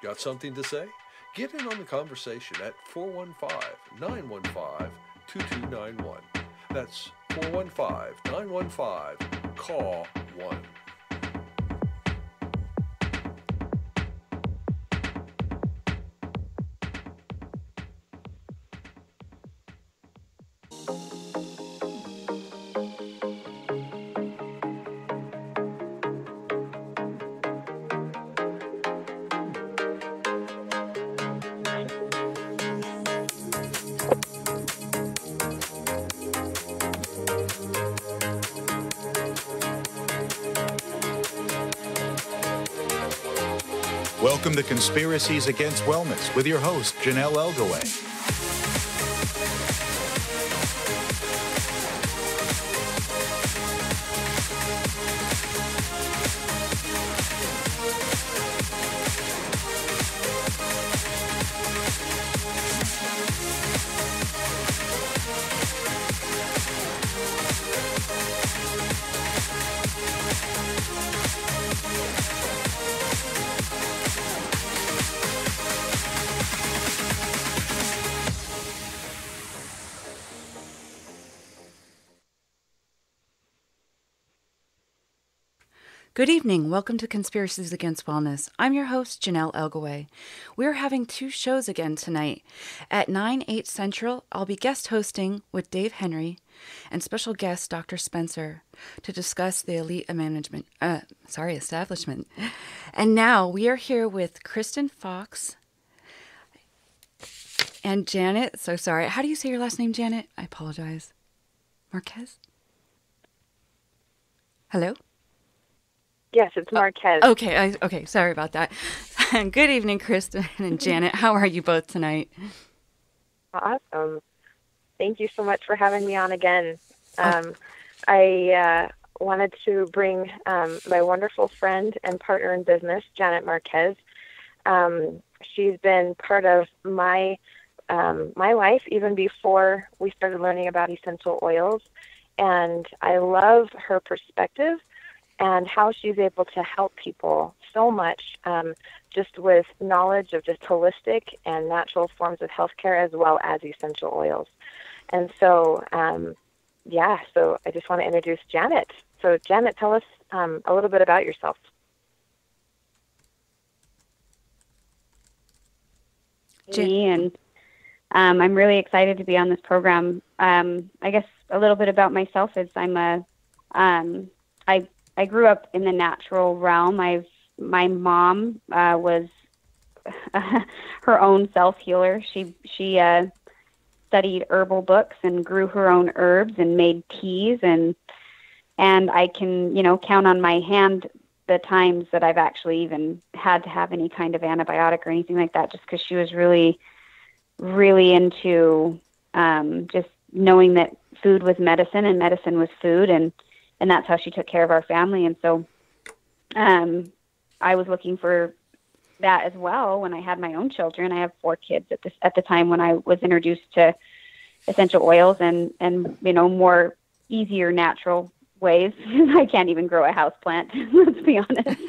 Got something to say? Get in on the conversation at 415-915-2291. That's 415-915-CALL-1. Welcome to Conspiracies Against Wellness with your host, Jonelle Elgaway. Good evening. Welcome to Conspiracies Against Wellness. I'm your host, Jonelle Elgaway. We're having two shows again tonight. At 9/8 Central, I'll be guest hosting with Dave Henry and special guest Dr. Spencer to discuss the elite establishment. And now we are here with Kristen Fuchs and Janet. So sorry. How do you say your last name, Janet? I apologize. Marquez? Hello? Yes, it's Marquez. Okay, sorry about that. Good evening, Kristen and Janet. How are you both tonight? Awesome. Thank you so much for having me on again. I wanted to bring my wonderful friend and partner in business, Janet Marquez. She's been part of my life even before we started learning about essential oils, and I love her perspective and how she's able to help people so much just with knowledge of just holistic and natural forms of healthcare as well as essential oils. And so, so I just want to introduce Janet. So Janet, tell us a little bit about yourself. And I'm really excited to be on this program. I guess a little bit about myself is I grew up in the natural realm. My mom was her own self-healer. She studied herbal books and grew her own herbs and made teas, and I can count on my hand the times that I've actually even had to have any kind of antibiotic or anything like that, just because she was really, really into just knowing that food was medicine and medicine was food, and that's how she took care of our family. And so I was looking for that as well when I had my own children. I have 4 kids at the time when I was introduced to essential oils and more easier natural ways. I can't even grow a house plant, let's be honest.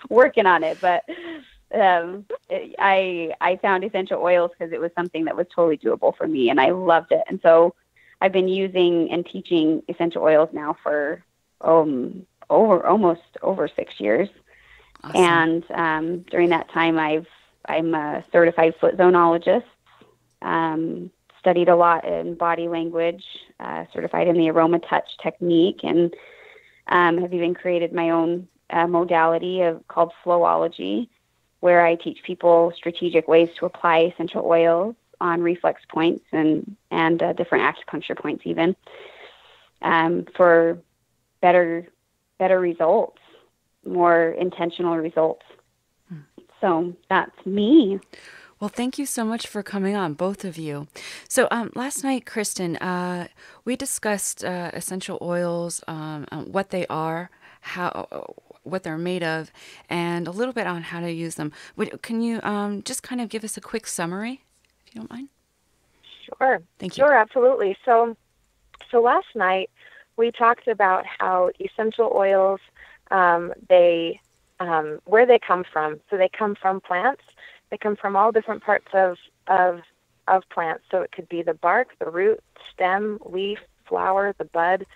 Working on it, but I found essential oils because it was something that was totally doable for me, and I loved it. And so I've been using and teaching essential oils now for almost over 6 years. Awesome. And during that time, I'm a certified foot zonologist, studied a lot in body language, certified in the aroma touch technique, and have even created my own modality called flowology, where I teach people strategic ways to apply essential oils on reflex points and different acupuncture points even, for better results, more intentional results. So that's me. Well, thank you so much for coming on, both of you. So last night, Kristen, we discussed essential oils, what they are, what they're made of, and a little bit on how to use them. Can you just kind of give us a quick summary, if you don't mind? Sure. Thank you. Sure, absolutely. So last night we talked about how essential oils, they where they come from. So they come from plants. They come from all different parts of plants. So it could be the bark, the root, stem, leaf, flower, the bud,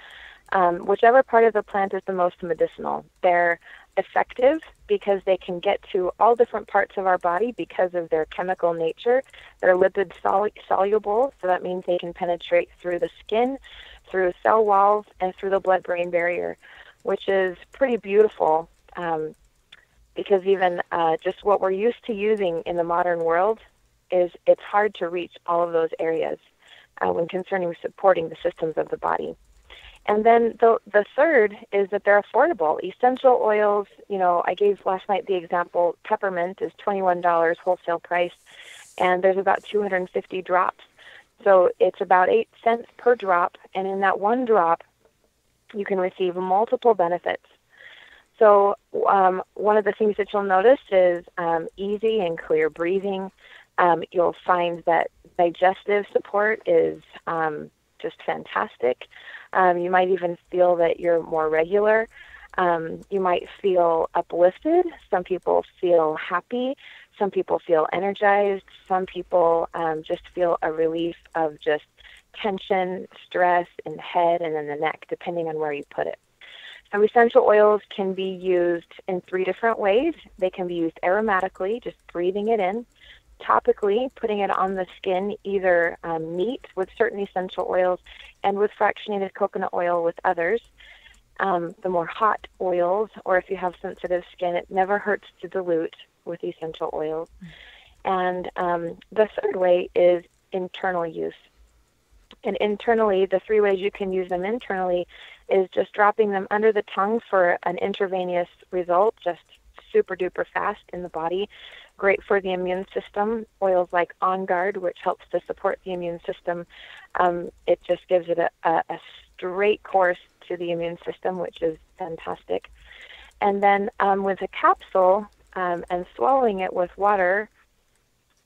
whichever part of the plant is the most medicinal. They're effective because they can get to all different parts of our body because of their chemical nature. They're lipid soluble, so that means they can penetrate through the skin, through cell walls, and through the blood-brain barrier, which is pretty beautiful because even just what we're used to using in the modern world it's hard to reach all of those areas when concerning supporting the systems of the body. And then the third is that they're affordable. Essential oils, I gave last night the example, peppermint is $21 wholesale price, and there's about 250 drops. So it's about 8 cents per drop, and in that one drop, you can receive multiple benefits. So one of the things that you'll notice is easy and clear breathing. You'll find that digestive support is just fantastic. You might even feel that you're more regular. You might feel uplifted. Some people feel happy. Some people feel energized. Some people just feel a relief of just tension, stress in the head and in the neck, depending on where you put it. So essential oils can be used in 3 different ways. They can be used aromatically, just breathing it in. Topically, putting it on the skin, either neat with certain essential oils and with fractionated coconut oil with others. The more hot oils, or if you have sensitive skin, it never hurts to dilute with essential oils. And the third way is internal use. And internally, the 3 ways you can use them internally is just dropping them under the tongue for an intravenous result, just super duper fast in the body. Great for the immune system. Oils like On Guard, which helps to support the immune system. It just gives it a straight course to the immune system, which is fantastic. And then with a capsule and swallowing it with water,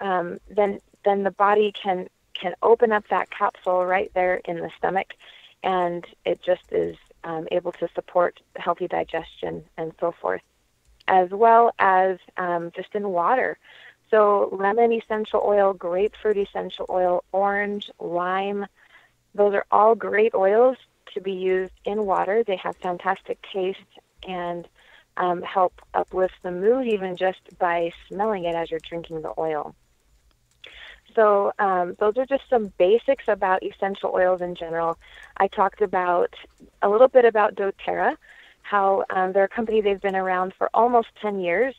then the body can open up that capsule right there in the stomach, and it just is able to support healthy digestion and so forth, as well as just in water. So lemon essential oil, grapefruit essential oil, orange, lime, those are all great oils to be used in water. They have fantastic taste and help uplift the mood even just by smelling it as you're drinking the oil. So those are just some basics about essential oils in general. I talked about a little bit about doTERRA, how they're a company. They've been around for almost 10 years.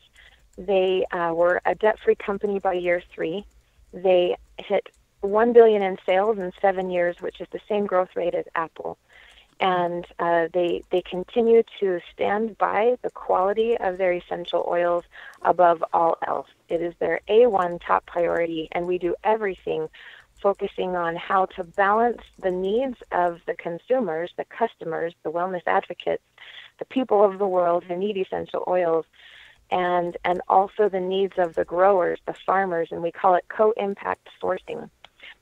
They were a debt-free company by year 3. They hit $1 billion in sales in 7 years, which is the same growth rate as Apple. And they continue to stand by the quality of their essential oils above all else. It is their A1 top priority, and we do everything focusing on how to balance the needs of the consumers, the customers, the wellness advocates, the people of the world who need essential oils, and also the needs of the growers, the farmers, and we call it co-impact sourcing.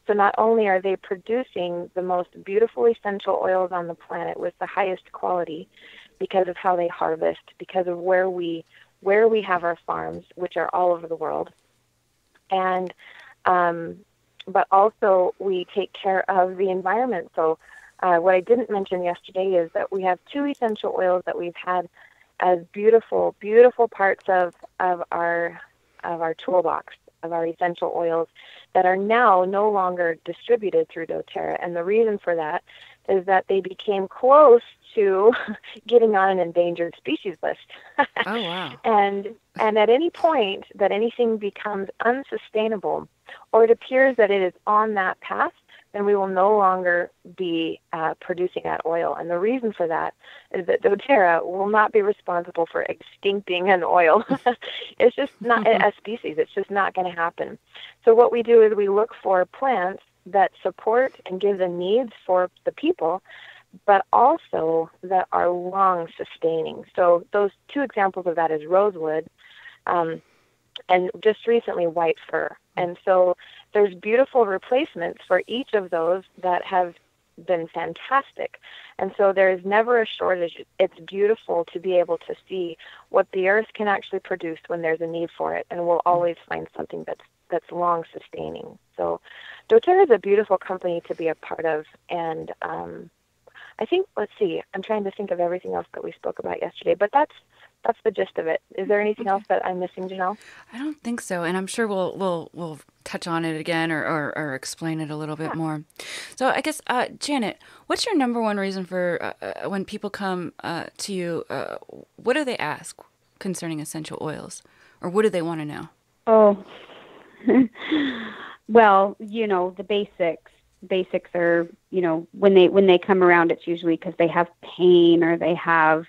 So not only are they producing the most beautiful essential oils on the planet with the highest quality because of how they harvest, because of where we have our farms, which are all over the world, and but also we take care of the environment. So what I didn't mention yesterday is that we have 2 essential oils that we've had as beautiful, beautiful parts of our toolbox, of our essential oils, that are now no longer distributed through doTERRA. And the reason for that is that they became close to getting on an endangered species list. Oh, wow. And at any point that anything becomes unsustainable, or it appears that it is on that path, then we will no longer be producing that oil. And the reason for that is that doTERRA will not be responsible for extincting an oil. It's just not a species. It's just not going to happen. So what we do is we look for plants that support and give the needs for the people, but also that are long-sustaining. So those 2 examples of that is rosewood, and just recently white fir. And so there's beautiful replacements for each of those that have been fantastic. And so there's never a shortage. It's beautiful to be able to see what the earth can actually produce when there's a need for it, and we'll always find something that's long sustaining. So doTERRA is a beautiful company to be a part of, and I think, let's see, I'm trying to think of everything else that we spoke about yesterday, but that's the gist of it. Is there anything else that I'm missing, Jonelle? I don't think so, and I'm sure we'll touch on it again or explain it a little bit more. So I guess, Janet, what's your number one reason for when people come to you? What do they ask concerning essential oils, or what do they want to know? Oh, well, the basics. Basics are, when they come around, it's usually because they have pain, or they have,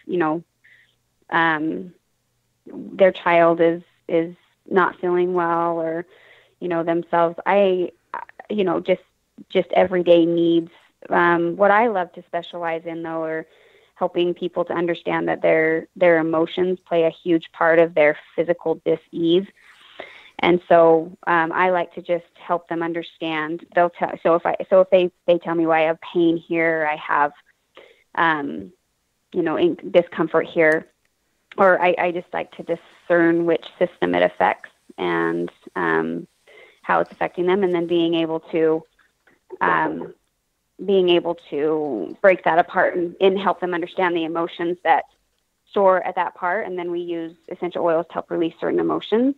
their child is not feeling well, or, themselves. Just everyday needs. What I love to specialize in, though, are helping people to understand that their emotions play a huge part of their physical dis-ease. And so I like to just help them understand. They'll tell. So if they tell me, well, I have pain here, I have, discomfort here, or I just like to discern which system it affects and how it's affecting them, and then being able to break that apart and help them understand the emotions that store at that part. And then we use essential oils to help release certain emotions,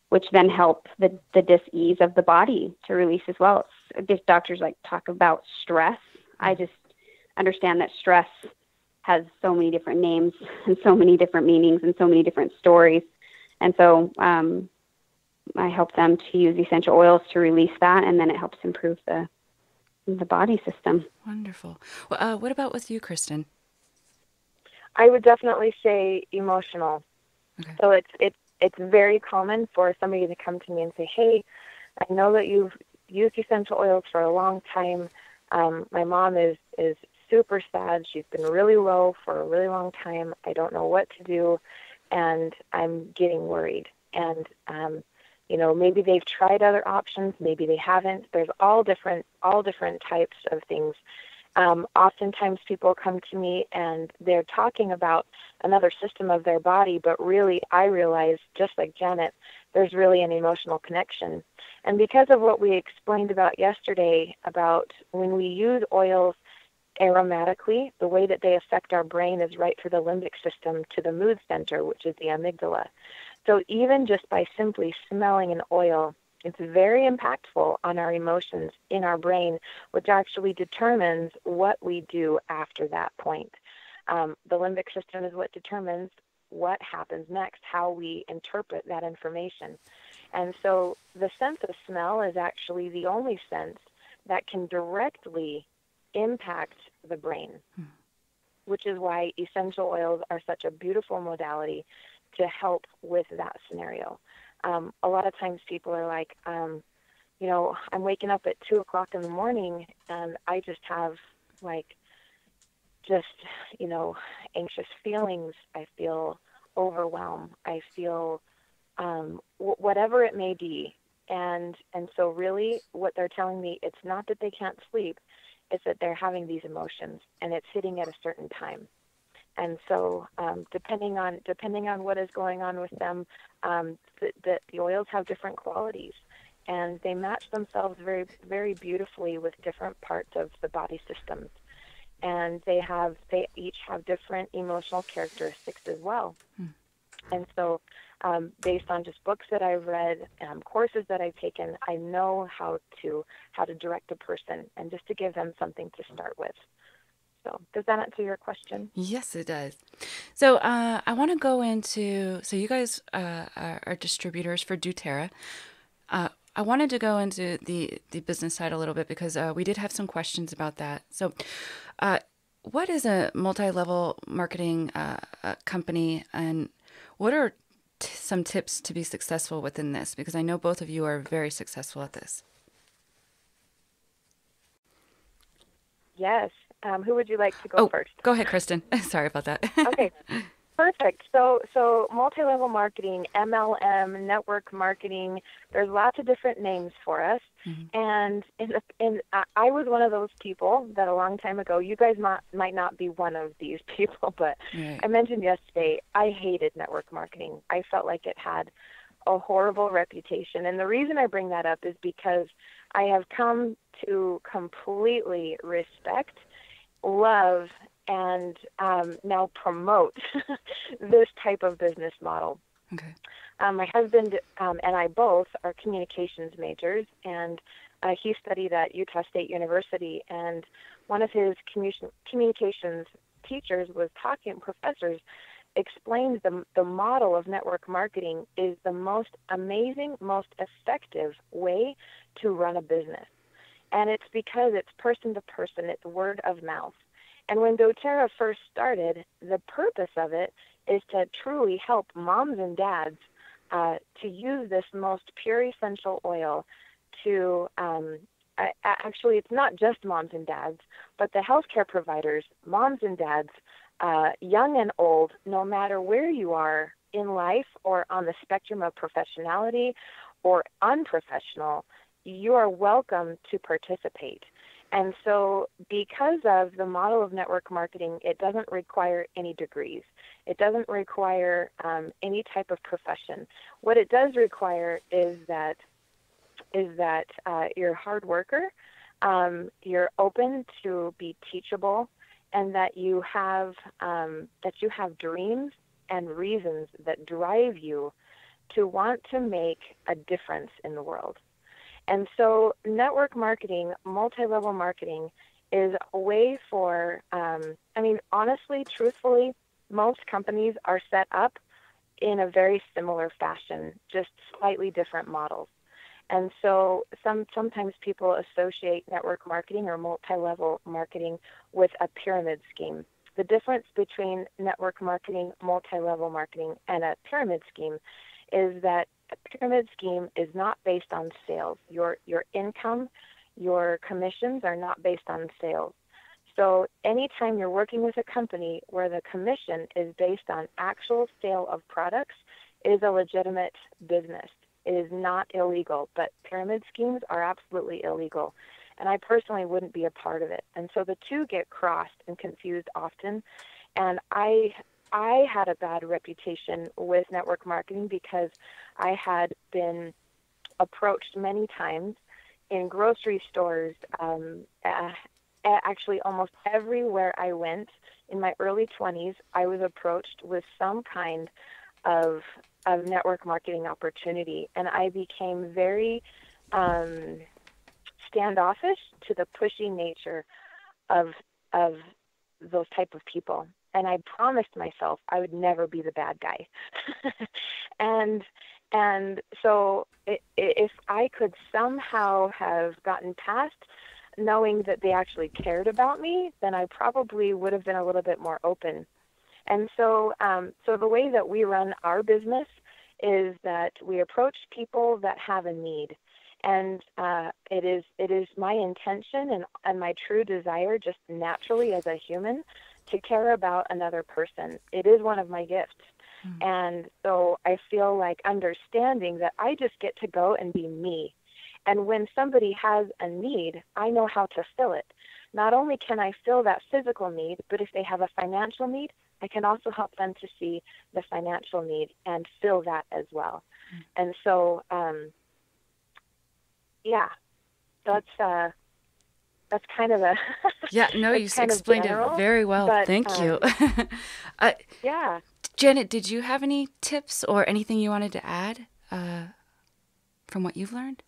which then help the dis-ease of the body to release as well. Just doctors like talk about stress. I just understand that stress has so many different names and so many different meanings and so many different stories. And so I help them to use essential oils to release that, and then it helps improve the body system. Wonderful. Well, what about with you, Kristen? I would definitely say emotional. Okay. So it's very common for somebody to come to me and say, hey, I know that you've used essential oils for a long time. My mom is super sad. She's been really low for a really long time. I don't know what to do, and I'm getting worried. And, maybe they've tried other options. Maybe they haven't. There's all different types of things. Oftentimes people come to me and they're talking about another system of their body, but really I realize, just like Janet, there's really an emotional connection. And because of what we explained about yesterday, about when we use oils aromatically, the way that they affect our brain is right through the limbic system to the mood center, which is the amygdala. So even just by simply smelling an oil, it's very impactful on our emotions in our brain, which actually determines what we do after that point. The limbic system is what determines what happens next, how we interpret that information. And so the sense of smell is actually the only sense that can directly impact the brain, which is why essential oils are such a beautiful modality to help with that scenario. A lot of times people are like, I'm waking up at 2 o'clock in the morning and I just have anxious feelings. I feel overwhelmed. I feel whatever it may be. And so really what they're telling me, it's not that they can't sleep, it's that they're having these emotions and it's hitting at a certain time. And so depending on what is going on with them, the oils have different qualities, and they match themselves very, very beautifully with different parts of the body systems. And they each have different emotional characteristics as well. And so based on just books that I've read, courses that I've taken, I know how to direct a person and just to give them something to start with. So does that answer your question? Yes, it does. So I want to go into, so you guys are distributors for doTERRA. I wanted to go into the business side a little bit because we did have some questions about that. So what is a multi-level marketing company, and what are some tips to be successful within this? Because I know both of you are very successful at this. Yes. Who would you like to go first? Go ahead, Kristen. Sorry about that. Okay. Perfect. So multi-level marketing, MLM, network marketing, there's lots of different names for us. And I was one of those people that a long time ago, you guys might not be one of these people, but Right. I mentioned yesterday, I hated network marketing. I felt like it had a horrible reputation. And the reason I bring that up is because I have come to completely respect, love, and now promote this type of business model. Okay. My husband and I both are communications majors, and he studied at Utah State University, and one of his communications teachers professors explains the model of network marketing is the most amazing, most effective way to run a business. And it's because it's person to person, it's word of mouth. And when doTERRA first started, the purpose of it is to truly help moms and dads to use this most pure essential oil to, actually, it's not just moms and dads, but the healthcare providers, moms and dads, young and old, no matter where you are in life or on the spectrum of professionality or unprofessional, you are welcome to participate. And so because of the model of network marketing, it doesn't require any degrees. It doesn't require any type of profession. What it does require is that you're a hard worker, you're open to be teachable, and that you have dreams and reasons that drive you to want to make a difference in the world. And so network marketing, multi-level marketing, is a way for, honestly, truthfully, most companies are set up in a very similar fashion, just slightly different models. And so sometimes people associate network marketing or multi-level marketing with a pyramid scheme. The difference between network marketing, multi-level marketing, and a pyramid scheme is that a pyramid scheme is not based on sales. Your income, your commissions are not based on sales. So anytime you're working with a company where the commission is based on actual sale of products, it is a legitimate business. It is not illegal, but pyramid schemes are absolutely illegal. And I personally wouldn't be a part of it. And so the two get crossed and confused often. And I had a bad reputation with network marketing because I had been approached many times in grocery stores, actually almost everywhere I went. In my early 20s, I was approached with some kind of network marketing opportunity, and I became very standoffish to the pushy nature of those type of people. And I promised myself I would never be the bad guy. and so if I could somehow have gotten past knowing that they actually cared about me, then I probably would have been a little bit more open. And so the way that we run our business is that we approach people that have a need. And it is my intention and my true desire, just naturally as a human, to care about another person. It is one of my gifts. And so I feel like understanding that I just get to go and be me. And when somebody has a need, I know how to fill it. Not only can I fill that physical need, but if they have a financial need, I can also help them to see the financial need and fill that as well. And so, that's kind of a Yeah, no, you explained general, it very well. but, Thank you. yeah. Janet, did you have any tips or anything you wanted to add from what you've learned?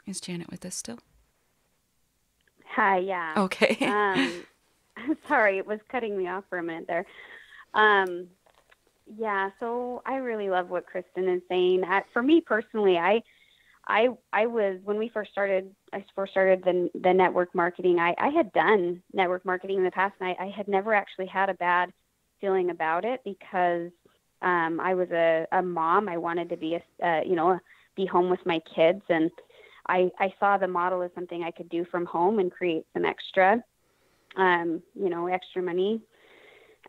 Is Janet with us still? Hi, yeah. Okay. Sorry, it was cutting me off for a minute there. Yeah, so I really love what Kristen is saying. For me personally, I was, when I first started the network marketing, I had done network marketing in the past, and I had never actually had a bad feeling about it because I was a mom. I wanted to be be home with my kids, and I saw the model as something I could do from home and create some extra, extra money.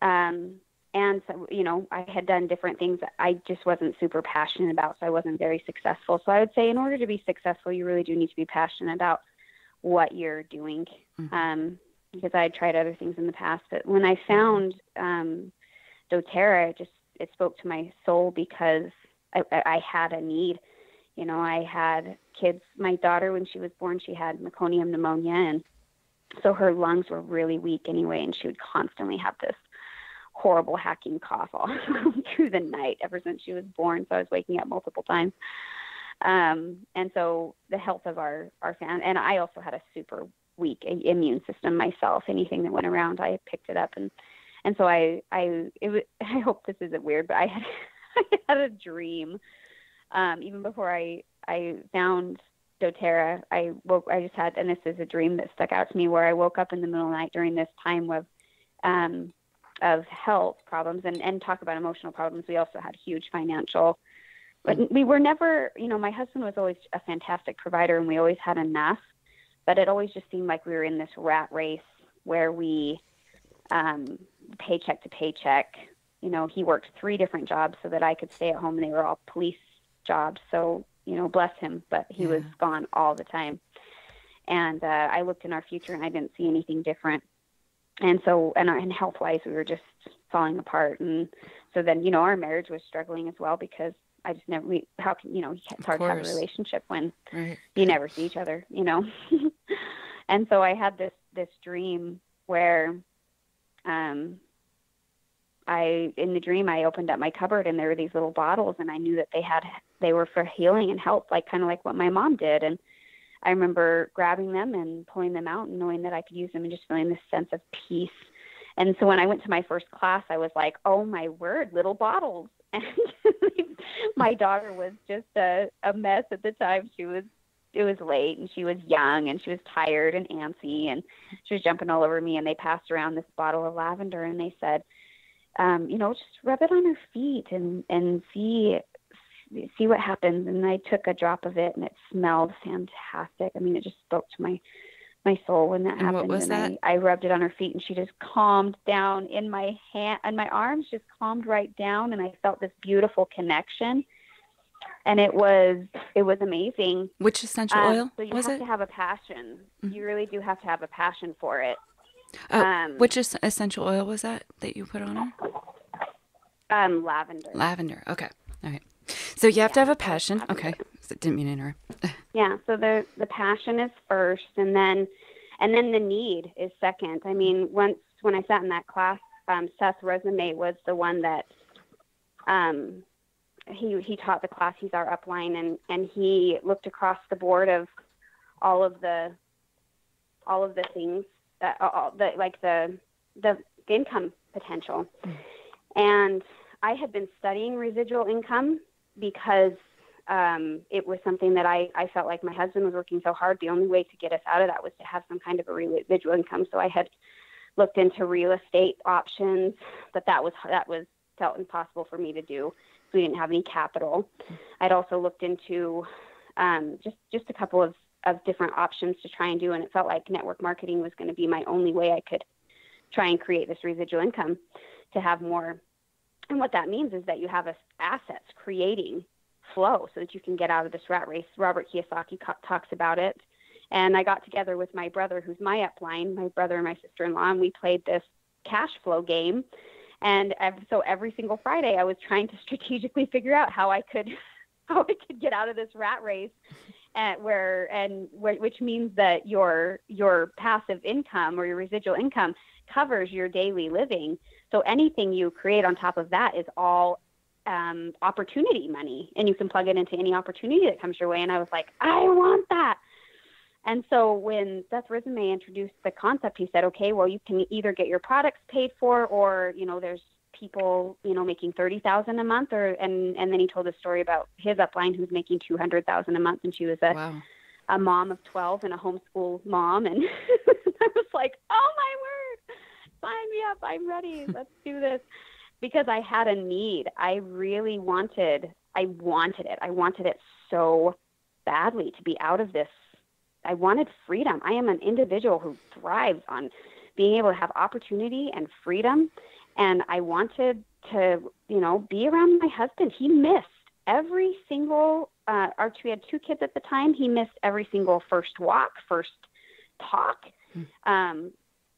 And so, I had done different things that I just wasn't super passionate about, so I wasn't very successful. So I would say in order to be successful, you really do need to be passionate about what you're doing. Because I had tried other things in the past. But when I found doTERRA, it spoke to my soul because I had a need. I had kids. My daughter, when she was born, she had meconium pneumonia, and so her lungs were really weak anyway, and she would constantly have this horrible hacking cough all through the night ever since she was born. So I was waking up multiple times. And so the health of our family, and I also had a super weak immune system myself. Anything that went around, I picked it up. And so I hope this isn't weird, but I had a dream, even before I found doTERRA. I just had, and this is a dream that stuck out to me, where I woke up in the middle of the night during this time of health problems and talk about emotional problems. We also had huge financial, but we were never, my husband was always a fantastic provider, and we always had enough, but it always just seemed like we were in this rat race where we, paycheck to paycheck, he worked 3 different jobs so that I could stay at home, and they were all police jobs. So, bless him, but he was gone all the time. And, I looked in our future and I didn't see anything different. And so, and health-wise, we were just falling apart. And so then, our marriage was struggling as well, because I just never, it's hard to have a relationship when you never see each other, And so I had this dream where, in the dream, I opened up my cupboard and there were these little bottles, and I knew that they were for healing and health, kind of like what my mom did. And I remember grabbing them and pulling them out and knowing that I could use them and just feeling this sense of peace. And so when I went to my first class, I was like, oh my word, little bottles. And my daughter was just a mess at the time. It was late, and she was young, and she was tired and antsy, and she was jumping all over me. And they passed around this bottle of lavender, and they said, just rub it on her feet and see what happens. And I took a drop of it, and it smelled fantastic. I mean, it just spoke to my soul when that happened. What was that? I rubbed it on her feet, and she just calmed down in my hand, and my arms just calmed right down. And I felt this beautiful connection, and it was amazing. Which essential oil so you was it? You have to have a passion. Mm-hmm. You really do have to have a passion for it. Which essential oil was that you put on her? Lavender. Lavender. Okay. All right. So you have to have a passion. Okay. Didn't mean to interrupt. Yeah. So the passion is first, and then the need is second. I mean, when I sat in that class, Seth Resume was the one that he taught the class. He's our upline, and he looked across the board of all of the things that the income potential. And I had been studying residual income because it was something that I felt like my husband was working so hard. The only way to get us out of that was to have some kind of a residual income. So I had looked into real estate options, but that felt impossible for me to do. So we didn't have any capital. I'd also looked into just a couple of different options to try and do, and it felt like network marketing was going to be my only way I could try and create this residual income to have more. And what that means is that you have assets creating flow so that you can get out of this rat race. Robert Kiyosaki talks about it. And I got together with my brother, who's my upline, my brother and my sister-in-law, and we played this cash flow game. And so every single Friday I was trying to strategically figure out how I could get out of this rat race, which means that your passive income or your residual income covers your daily living. So anything you create on top of that is all opportunity money, and you can plug it into any opportunity that comes your way. And I was like, I want that. And so when Seth Resume introduced the concept, he said, okay, well, you can either get your products paid for, or, there's people, making $30,000 a month, and then he told a story about his upline who's making $200,000 a month. And she was a mom of 12 and a homeschool mom. And I was like, oh my word, sign me up. I'm ready. Let's do this. Because I had a need. I really wanted it. I wanted it so badly to be out of this. I wanted freedom. I am an individual who thrives on being able to have opportunity and freedom. And I wanted to, be around my husband. He missed every single, we had 2 kids at the time. He missed every single first walk, first talk,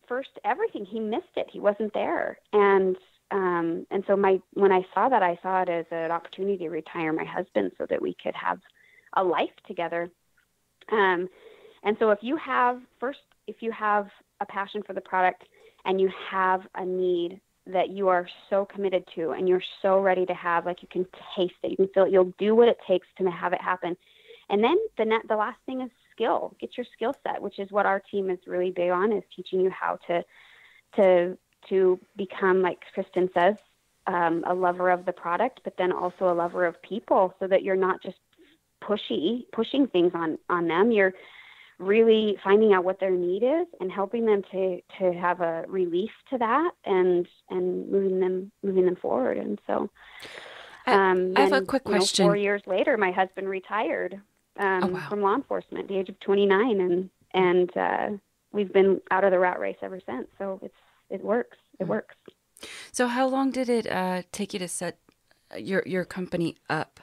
first everything. He missed it. He wasn't there. And so when I saw that, I saw it as an opportunity to retire my husband so that we could have a life together. And so if you have a passion for the product and you have a need that you are so committed to and you're so ready to have, like you can taste it, you can feel it, you'll do what it takes to have it happen. And then the last thing is skill. Get your skill set, which is what our team is really big on, is teaching you how to become, like Kristen says, a lover of the product, but then also a lover of people, so that you're not just pushing things on them. You're really finding out what their need is and helping them to have a relief to that and moving them forward. And so I have a quick question. 4 years later, my husband retired from law enforcement at the age of 29, and we've been out of the rat race ever since. So it works. It works. So how long did it take you to set your company up?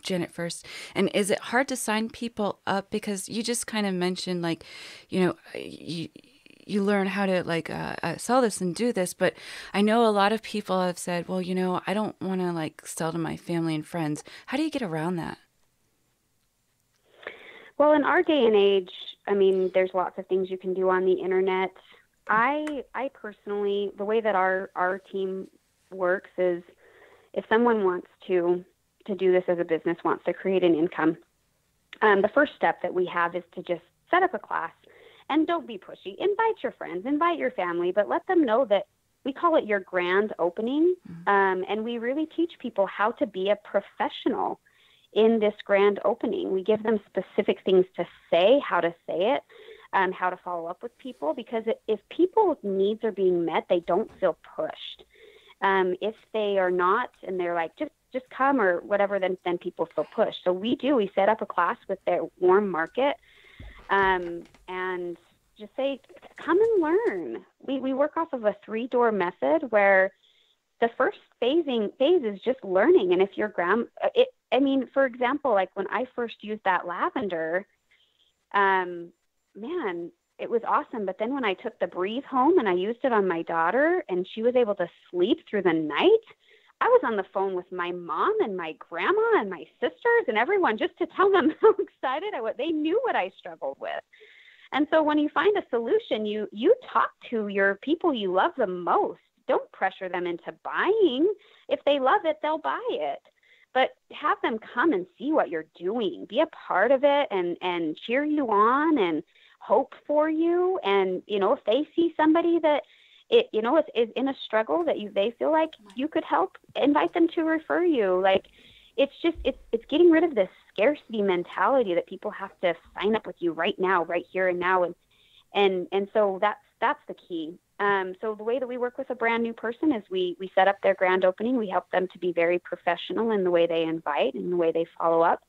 Janet first. And is it hard to sign people up? Because you just kind of mentioned, like, you learn how to sell this and do this. But I know a lot of people have said, well, I don't want to sell to my family and friends. How do you get around that? Well, in our day and age, I mean, there's lots of things you can do on the internet. I personally, the way that our team works is, if someone wants to do this as a business, wants to create an income, the first step that we have is to just set up a class, and don't be pushy. Invite your friends, invite your family, but let them know that we call it your grand opening. And we really teach people how to be a professional in this grand opening. We give them specific things to say, how to say it, how to follow up with people, because if people's needs are being met, they don't feel pushed. If they are not, and they're like, just come or whatever, then people feel pushed. So we set up a class with their warm market, and just say, come and learn. We work off of a 3-door method where the first phase is just learning. And if your for example, like when I first used that lavender, man, it was awesome. But then when I took the Breathe home and I used it on my daughter and she was able to sleep through the night, I was on the phone with my mom and my grandma and my sisters and everyone just to tell them how excited I was. They knew what I struggled with. And so when you find a solution, you talk to your people you love the most. Don't pressure them into buying. If they love it, they'll buy it. But have them come and see what you're doing. Be a part of it and cheer you on and hope for you. And, if they see somebody that is in a struggle that they feel like you could help, invite them to refer you. Like, it's getting rid of this scarcity mentality that people have to sign up with you right now, right here and now. And so that's the key. So the way that we work with a brand new person is we set up their grand opening. We help them to be very professional in the way they invite and the way they follow up.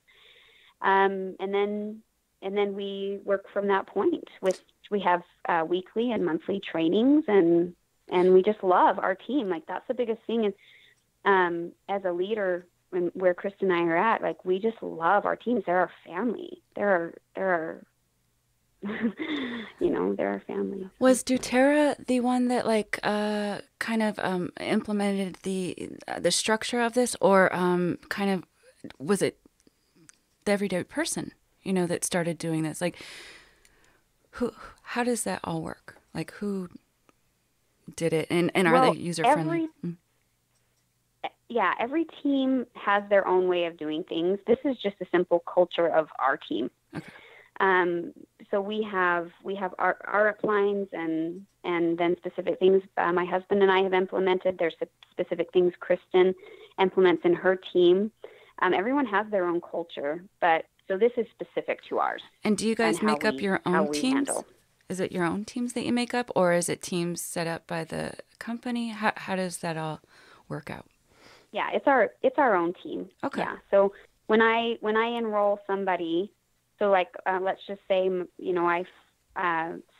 And then we work from that point. We have weekly and monthly trainings, and we just love our team. Like, that's the biggest thing is, as a leader, where Kristen and I are at, like, we just love our teams. They're our family. They're our they're our family. Was doTERRA the one that kind of implemented the structure of this, or kind of was it the everyday person that started doing this? Like, how does that all work? Like, who did it, and are they user friendly? Yeah, every team has their own way of doing things. This is just a simple culture of our team. Okay. So we have our uplines and then specific things my husband and I have implemented. There's specific things Kristen implements in her team. Everyone has their own culture, but so this is specific to ours. And do you guys make up your own teams? Is it your own teams that you make up, or is it teams set up by the company? How does that all work out? Yeah, it's our own team. Okay. Yeah. So when I enroll somebody, so like let's just say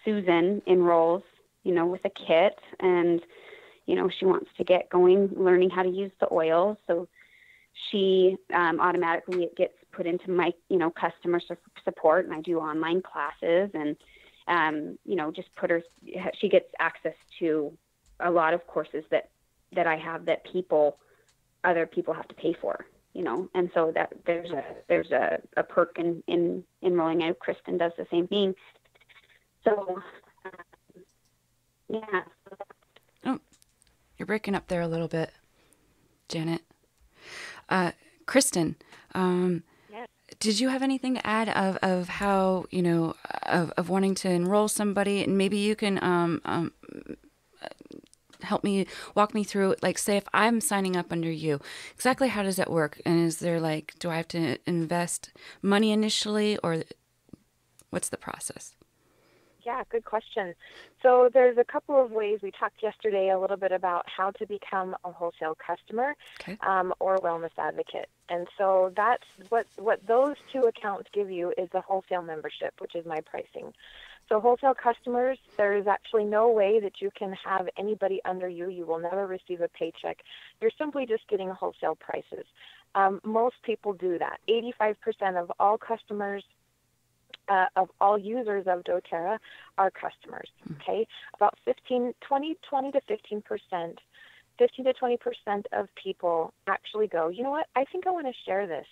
Susan enrolls with a kit, and she wants to get going learning how to use the oils, so she automatically it gets put into my customer support, and I do online classes, and just she gets access to a lot of courses that I have that other people have to pay for, and so that there's a perk in enrolling. I know Kristen does the same thing. So, yeah. Oh, you're breaking up there a little bit, Janet. Kristen, Yes. did you have anything to add of how, of wanting to enroll somebody, and maybe you can walk me through, like, say if I'm signing up under you, exactly how does that work? And is there do I have to invest money initially, or what's the process? Yeah, good question. So there's a couple of ways. We talked yesterday a little bit about how to become a wholesale customer, Okay. or wellness advocate. And so that's what those two accounts give you is a wholesale membership, which is my pricing. So wholesale customers, there is actually no way that you can have anybody under you. You will never receive a paycheck. You're simply just getting wholesale prices. Most people do that. 85% of all customers, of all users of doTERRA are customers, okay? About 20 to 15%, 15 to 20% of people actually go, you know what, I think I want to share this.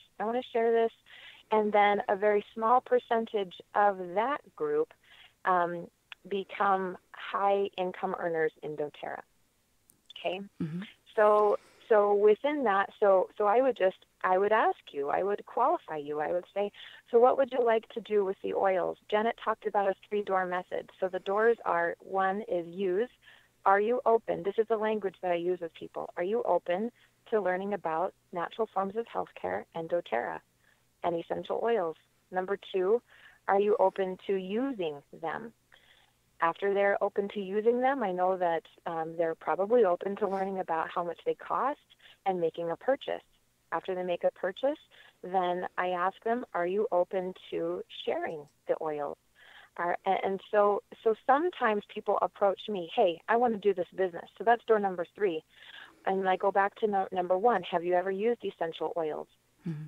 And then a very small percentage of that group become high income earners in doTERRA, okay? Mm-hmm. So within that, so I would ask you, I would qualify you. I would say, so what would you like to do with the oils? Janet talked about a 3-door method. So the doors are, one is use. Are you open? This is the language that I use with people. Are you open to learning about natural forms of healthcare and doTERRA and essential oils? Number 2, are you open to using them? After they're open to using them, I know that they're probably open to learning about how much they cost and making a purchase. After they make a purchase, then I ask them, are you open to sharing the oils? And so sometimes people approach me, hey, I want to do this business. So that's door number 3. And I go back to number 1, have you ever used essential oils? Mm-hmm.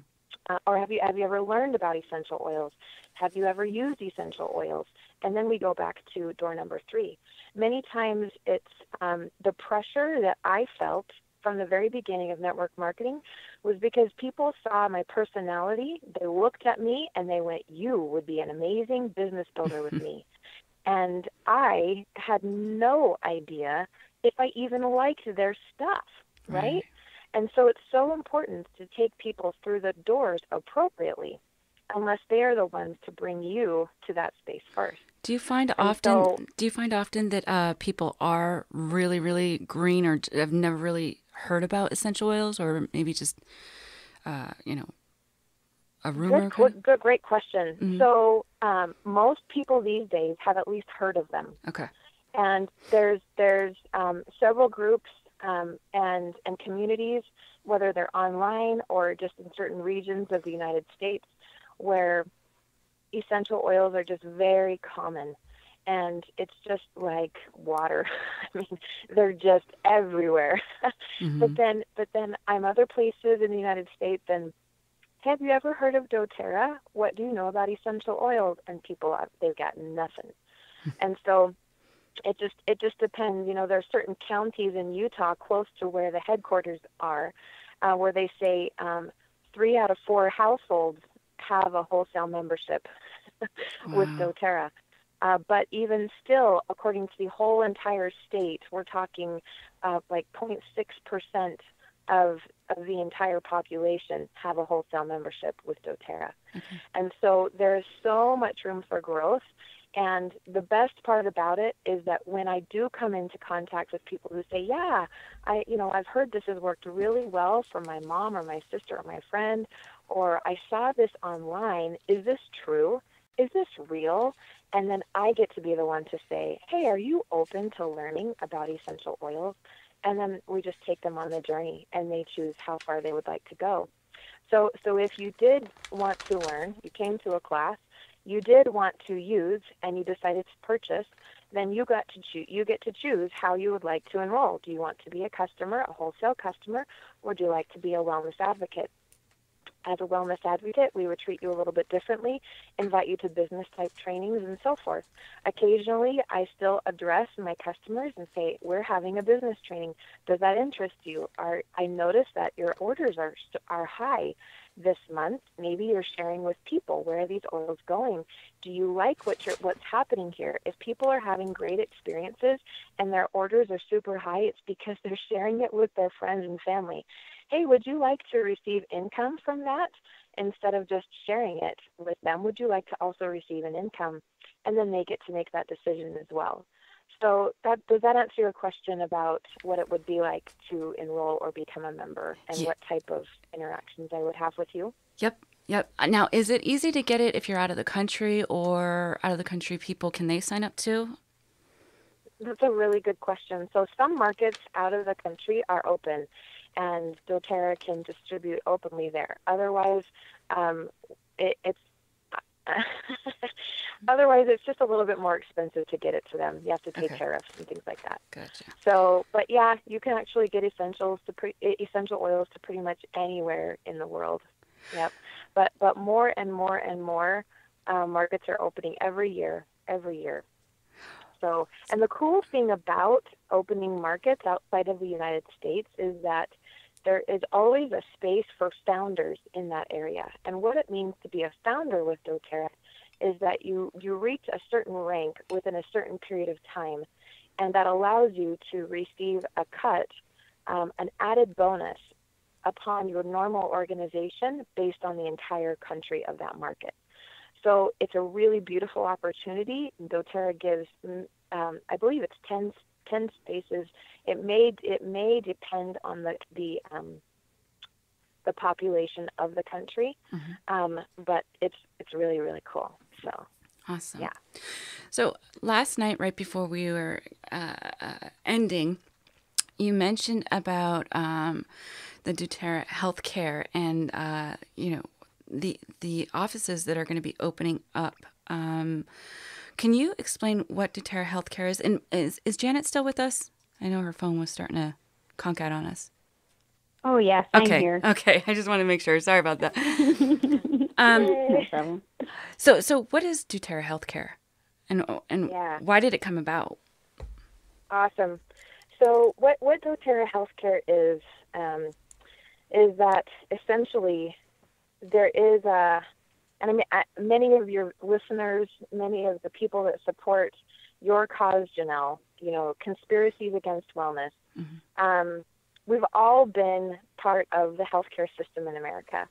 Or have you ever learned about essential oils? Have you ever used essential oils? And then we go back to door number 3. Many times it's the pressure that I felt from the very beginning of network marketing was because people saw my personality. They looked at me and they went, you would be an amazing business builder with me. And I had no idea if I even liked their stuff, right? And so it's so important to take people through the doors appropriately, unless they are the ones to bring you to that space first. Do you find often that people are really, really green or have never really heard about essential oils, or maybe just a rumor? Great question. Mm-hmm. So most people these days have at least heard of them. Okay. And there's several groups and communities, whether they're online or just in certain regions of the United States, where essential oils are just very common. And it's just like water. I mean, they're just everywhere. Mm-hmm. But then I'm other places in the United States, and have you ever heard of doTERRA? What do you know about essential oils? And people, they've got nothing. And so it just depends. There are certain counties in Utah close to where the headquarters are, where they say 3 out of 4 households have a wholesale membership with doTERRA. But even still, according to the whole entire state, we're talking like 0.6% of the entire population have a wholesale membership with doTERRA. Okay. And so there's so much room for growth. And the best part about it is that when I do come into contact with people who say, yeah, I've heard this has worked really well for my mom or my sister or my friend, or I saw this online. Is this true? Is this real? And then I get to be the one to say, hey, are you open to learning about essential oils? And then we just take them on the journey, and they choose how far they would like to go. So if you did want to learn, you came to a class, you did want to use, and you decided to purchase, then you get to choose how you would like to enroll. Do you want to be a customer, a wholesale customer, or do you like to be a wellness advocate? As a wellness advocate, we would treat you a little bit differently, invite you to business-type trainings and so forth. Occasionally, I still address my customers and say, we're having a business training. Does that interest you? I notice that your orders are high this month. Maybe you're sharing with people, where are these oils going? Do you like what's happening here? If people are having great experiences and their orders are super high, it's because they're sharing it with their friends and family. Hey, would you like to receive income from that? Instead of just sharing it with them, would you like to also receive an income? And then they get to make that decision as well. So does that answer your question about what it would be like to enroll or become a member, and what type of interactions I would have with you? Yep. Now, is it easy to get it if you're out of the country, or out of the country people, can they sign up too? That's a really good question. So some markets out of the country are open, and doTERRA can distribute openly there. Otherwise, it's otherwise it's just a little bit more expensive to get it to them. You have to pay tariffs and things like that. Gotcha. So, but yeah, you can actually get essential oils to pretty much anywhere in the world. Yep. But more and more and more markets are opening every year. So, and the cool thing about opening markets outside of the United States is that there is always a space for founders in that area. And what it means to be a founder with doTERRA is that you reach a certain rank within a certain period of time, and that allows you to receive a cut, an added bonus upon your normal organization based on the entire country of that market. So it's a really beautiful opportunity. doTERRA gives, I believe it's 10 spaces. It may depend on the population of the country, but it's really, really cool. So awesome. Yeah. So last night, right before we were ending, you mentioned about the doTERRA healthcare and the offices that are going to be opening up. Can you explain what doTERRA healthcare is? And is Janet still with us? I know her phone was starting to conk out on us. Oh, yes, I'm here. Okay, I just want to make sure. Sorry about that. No problem. So what is doTERRA healthcare? And why did it come about? Awesome. So what doTERRA healthcare is that essentially there is and I mean, many of your listeners, many of the people that support your cause, Jonelle, Conspiracies Against Wellness, we've all been part of the healthcare system in America.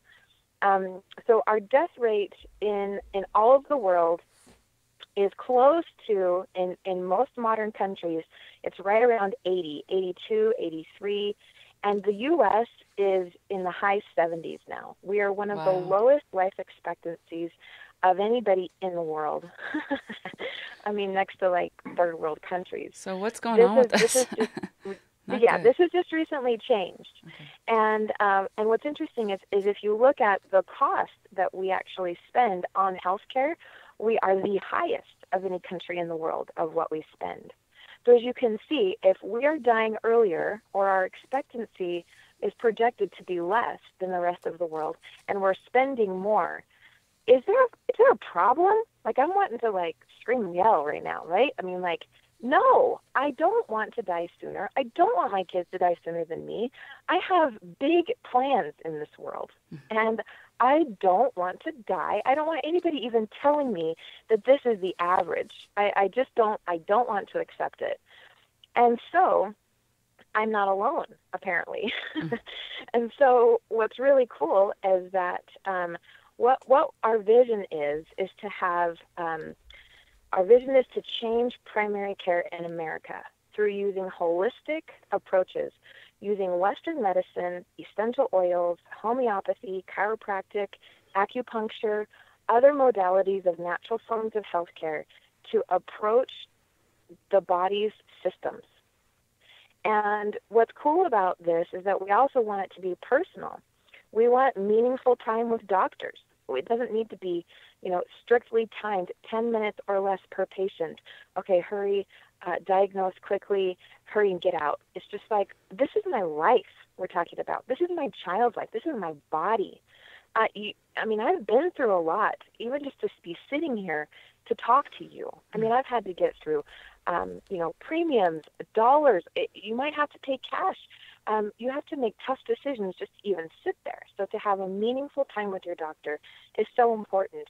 So our death rate in all of the world is close to, in most modern countries, it's right around 80, 82, 83. And the U.S. is in the high 70s now. We are one of the lowest life expectancies of anybody in the world. I mean, next to like third world countries. So what's going on with this? This has just recently changed. Okay. And what's interesting is if you look at the cost that we actually spend on healthcare, we are the highest of any country in the world of what we spend. So as you can see, if we are dying earlier, or our expectancy is projected to be less than the rest of the world, and we're spending more, is there a problem? Like, I'm wanting to scream and yell right now, right? I mean, no, I don't want to die sooner. I don't want my kids to die sooner than me. I have big plans in this world, and I don't want to die. I don't want anybody even telling me that this is the average. I don't want to accept it. And so I'm not alone, apparently. And so what's really cool is that what our vision is to have, our vision is to change primary care in America through using holistic approaches, using Western medicine, essential oils, homeopathy, chiropractic, acupuncture, other modalities of natural forms of healthcare to approach the body's systems. And what's cool about this is that we also want it to be personal. We want meaningful time with doctors. It doesn't need to be, strictly timed, 10 minutes or less per patient. Okay, hurry, diagnose quickly, hurry and get out. It's just like, this is my life we're talking about. This is my child's life. This is my body. I've been through a lot, even just to be sitting here to talk to you. I've had to get through, premiums, dollars. You might have to pay cash. You have to make tough decisions just to even sit there. So to have a meaningful time with your doctor is so important.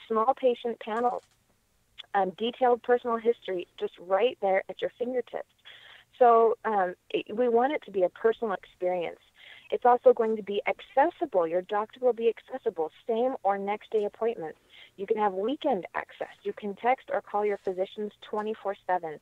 Small patient panels, detailed personal history, just right there at your fingertips. So we want it to be a personal experience. It's also going to be accessible. Your doctor will be accessible, same or next day appointments. You can have weekend access. You can text or call your physicians 24/7.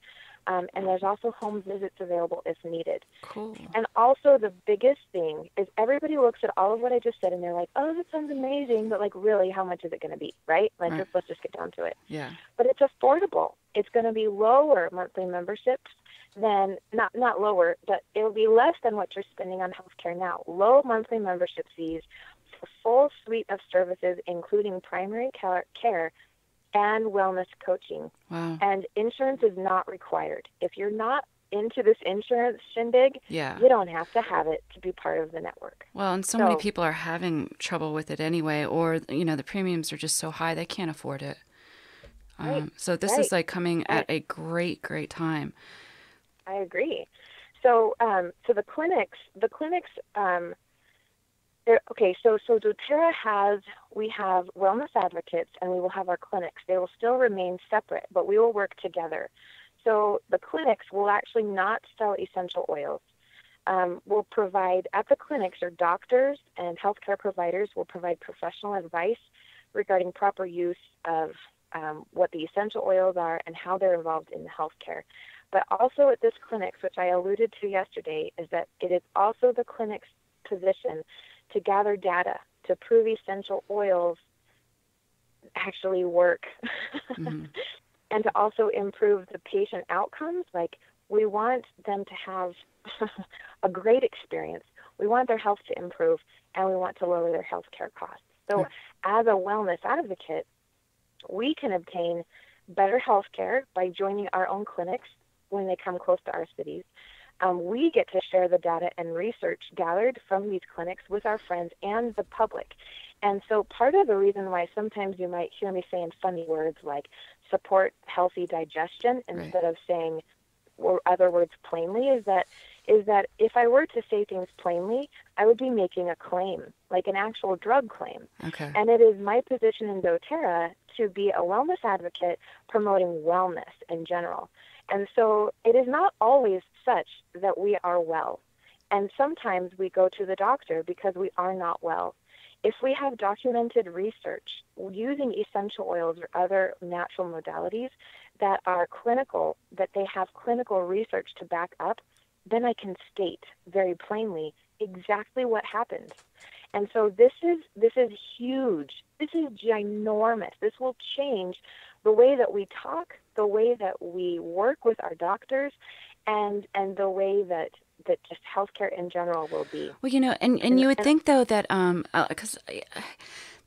And there's also home visits available if needed. Cool. And also the biggest thing is everybody looks at all of what I just said and they're like, oh, that sounds amazing, but really, how much is it going to be, right? Let's just get down to it. Yeah. But it's affordable. It's going to be lower monthly memberships than, not lower, but it'll be less than what you're spending on healthcare now. Low monthly membership fees for full suite of services, including primary care and wellness coaching. Wow. And insurance is not required. If you're not into this insurance shindig, yeah, you don't have to have it to be part of the network. Well, and so many people are having trouble with it anyway, or, the premiums are just so high they can't afford it. Right. So this is coming at a great, great time. I agree. So the clinics, so doTERRA we have wellness advocates and we will have our clinics. They will still remain separate, but we will work together. So the clinics will actually not sell essential oils. We'll provide, at the clinics, or doctors and healthcare providers will provide professional advice regarding proper use of what the essential oils are and how they're involved in the healthcare. But also at this clinics, which I alluded to yesterday, is that it is also the clinic's position to gather data to prove essential oils actually work Mm-hmm. and to also improve the patient outcomes. We want them to have a great experience. We want their health to improve, and we want to lower their health care costs. So as a wellness advocate, we can obtain better health care by joining our own clinics when they come close to our cities. We get to share the data and research gathered from these clinics with our friends and the public. And so part of the reason why sometimes you might hear me saying funny words like support healthy digestion instead of saying other words plainly is that if I were to say things plainly, I would be making a claim, like an actual drug claim. Okay. And it is my position in doTERRA to be a wellness advocate promoting wellness in general. And so it is not always such that we are well. And sometimes we go to the doctor because we are not well. If we have documented research using essential oils or other natural modalities that are clinical, that they have clinical research to back up, then I can state very plainly exactly what happened. And so this is huge. This is ginormous. This will change the way that we talk, the way that we work with our doctors, and the way that just healthcare in general will be. Well, and you would think though that because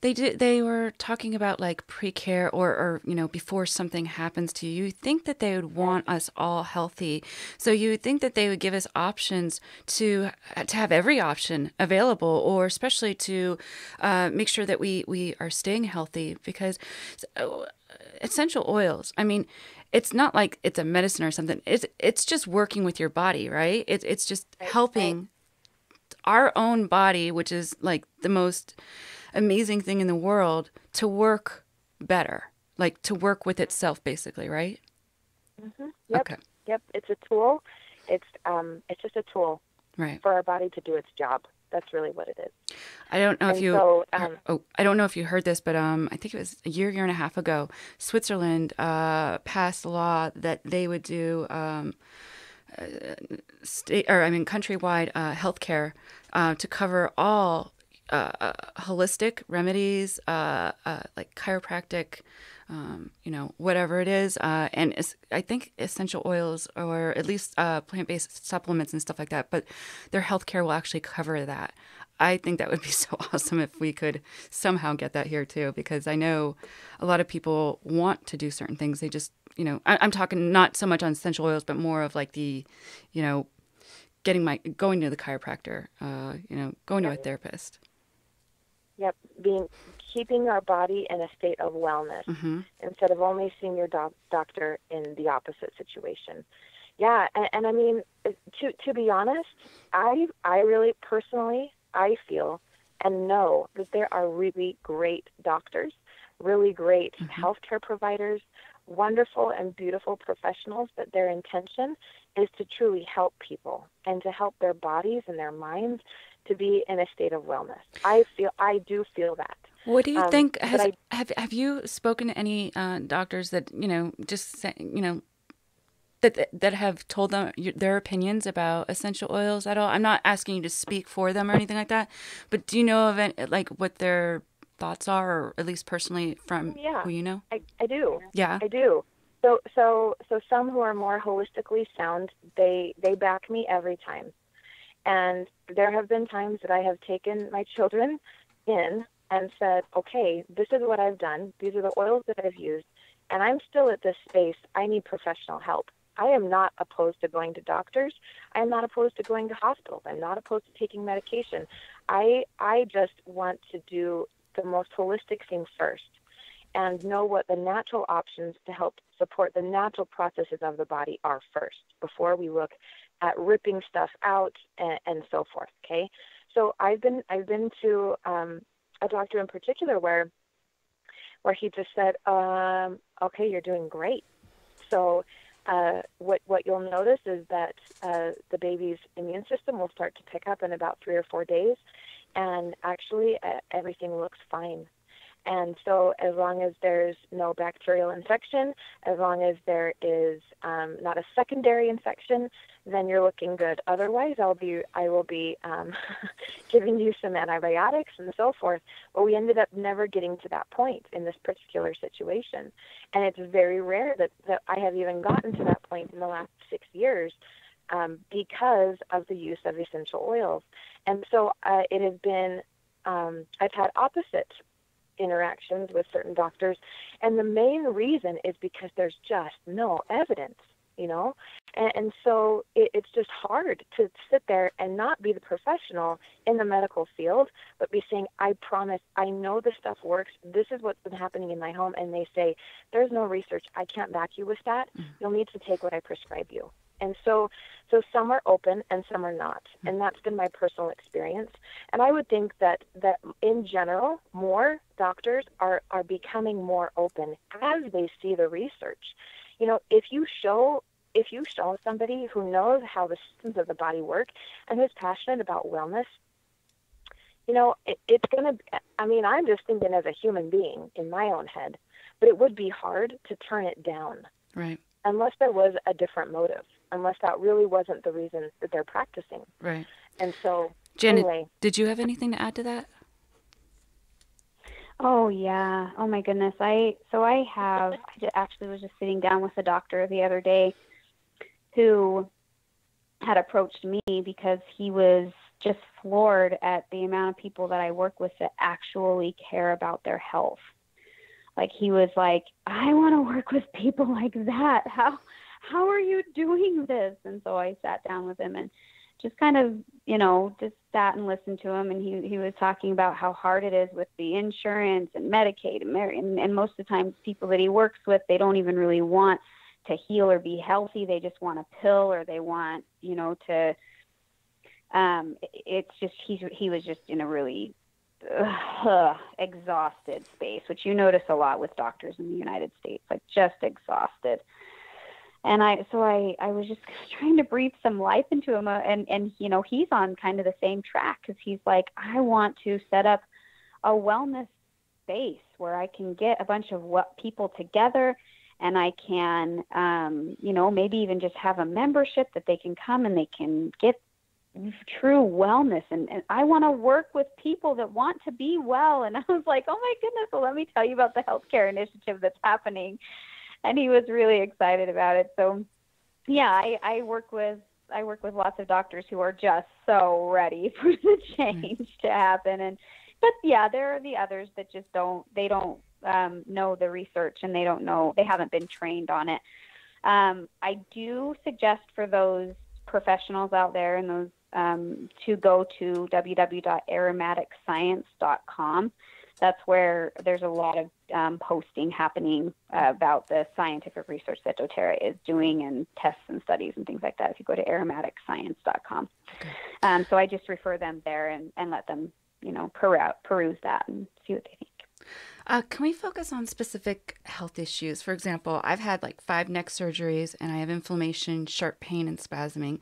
they were talking about pre-care or before something happens to you. You think that they would want us all healthy, so you would think that they would give us options to have every option available, or especially to make sure that we are staying healthy, because essential oils, it's not like it's a medicine or something. It's just working with your body, right? It's just helping our own body, which is the most amazing thing in the world, to work better, to work with itself, basically, right? Mm-hmm. Yep. Okay. Yep. It's a tool. It's just a tool, right, for our body to do its job. That's really what it is. I don't know if you. So, I don't know if you heard this, but I think it was a year and a half ago. Switzerland passed a law that they would do countrywide healthcare to cover all holistic remedies, like chiropractic, whatever it is, and I think essential oils, or at least plant-based supplements and stuff like that. But their healthcare will actually cover that. I think that would be so awesome if we could somehow get that here too, because I know a lot of people want to do certain things. They just, I'm talking not so much on essential oils, but more of like the, you know, going to the chiropractor, going to a therapist. Yep, keeping our body in a state of wellness instead of only seeing your doctor in the opposite situation. Yeah, and I mean, to be honest, I really personally, I feel and know that there are really great doctors, really great healthcare providers, wonderful and beautiful professionals, but their intention is to truly help people and to help their bodies and their minds to be in a state of wellness. I do feel that. What do you think? Have you spoken to any doctors that just say, that have told them their opinions about essential oils at all? I'm not asking you to speak for them or anything like that, but do you know of what their thoughts are, or at least personally from who you know? I do. Yeah, I do. So some who are more holistically sound, they back me every time. And there have been times that I have taken my children in and said, okay, this is what I've done. These are the oils that I've used. And I'm still at this space. I need professional help. I am not opposed to going to doctors. I am not opposed to going to hospitals. I'm not opposed to taking medication. I just want to do the most holistic thing first and know what the natural options to help support the natural processes of the body are first before we look at ripping stuff out and so forth. Okay. So I've been to a doctor in particular where he just said, okay, you're doing great. So what you'll notice is that the baby's immune system will start to pick up in about 3 or 4 days, and actually everything looks fine. And so as long as there's no bacterial infection, as long as there is not a secondary infection, then you're looking good. Otherwise, I will be giving you some antibiotics and so forth. But we ended up never getting to that point in this particular situation. And it's very rare that I have even gotten to that point in the last 6 years because of the use of essential oils. And so it has been, I've had opposite interactions with certain doctors, and the main reason is because there's just no evidence, and so it's just hard to sit there and not be the professional in the medical field, but be saying, I promise, I know this stuff works, this is what's been happening in my home, and they say, there's no research, I can't back you with that, you'll need to take what I prescribe you. And so some are open and some are not. And that's been my personal experience. And I would think that in general, more doctors are becoming more open as they see the research. If you show somebody who knows how the systems of the body work and who's passionate about wellness, it's going to, I'm just thinking as a human being in my own head, but it would be hard to turn it down. Right. Unless there was a different motive, unless that really wasn't the reason that they're practicing. Right. And so, Janet, anyway. Did you have anything to add to that? Oh, yeah. Oh, my goodness. I actually was just sitting down with a doctor the other day who had approached me because he was just floored at the amount of people that I work with that actually care about their health. Like, he was like, I want to work with people like that. How are you doing this? And so I sat down with him and just kind of, just sat and listened to him. And he was talking about how hard it is with the insurance and Medicaid and most of the time people that he works with, they don't even really want to heal or be healthy. They just want a pill, or they want, to, it's just, he was just in a really exhausted space, which you notice a lot with doctors in the United States, like just exhausted. And I was just trying to breathe some life into him, and he's on kind of the same track, because he's like, I want to set up a wellness space where I can get a bunch of people together, and I can maybe even just have a membership that they can come and they can get true wellness, and I want to work with people that want to be well. And I was like, oh my goodness, well, let me tell you about the healthcare initiative that's happening. And he was really excited about it. So yeah, I work with work with lots of doctors who are just so ready for the change to happen. But yeah, there are the others that just don't know the research, and they haven't been trained on it. I do suggest for those professionals out there and those to go to www.aromaticscience.com. That's where there's a lot of posting happening about the scientific research that doTERRA is doing, and tests and studies and things like that, if you go to aromaticscience.com. Okay. So I just refer them there and let them, peruse that and see what they think. Can we focus on specific health issues? For example, I've had like 5 neck surgeries, and I have inflammation, sharp pain, and spasming.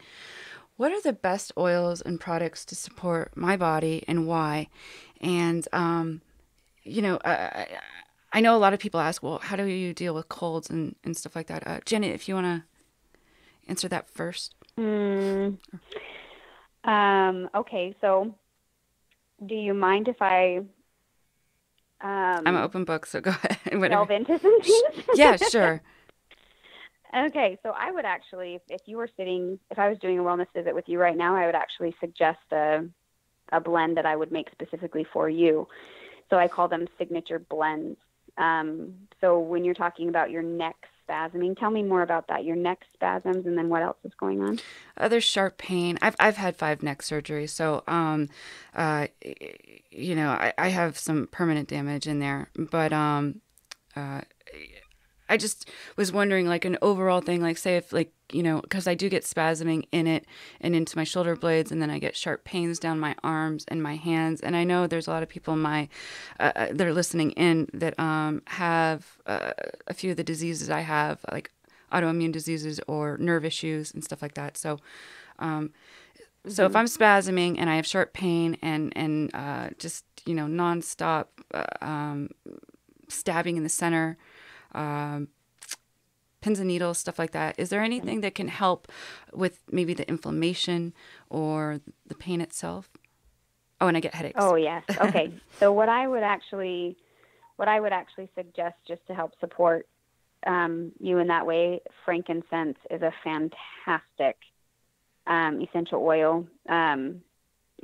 What are the best oils and products to support my body, and why? And, I know a lot of people ask, well, how do you deal with colds and stuff like that? Janet, if you want to answer that first. Okay, so do you mind if I... I'm an open book, so go ahead. Delve into some things? Yeah, sure. Okay, so I would actually, if I was doing a wellness visit with you right now, I would actually suggest a blend that I would make specifically for you. So I call them signature blends. So when you're talking about your neck spasming, tell me more about that, your neck spasms, and then what else is going on? There's sharp pain. I've had 5 neck surgeries, so I have some permanent damage in there. But I just was wondering, like, an overall thing, like, say if, like, because I do get spasming in it and into my shoulder blades, and then I get sharp pains down my arms and my hands. And I know there's a lot of people that are listening in that have a few of the diseases I have, like autoimmune diseases or nerve issues and stuff like that. So so if I'm spasming and I have sharp pain and just, nonstop stabbing in the center, pins and needles, stuff like that, is there anything that can help with maybe the inflammation or the pain itself? Oh, and I get headaches. Oh, yes. Okay. So what I would actually suggest, just to help support you in that way, frankincense is a fantastic essential oil,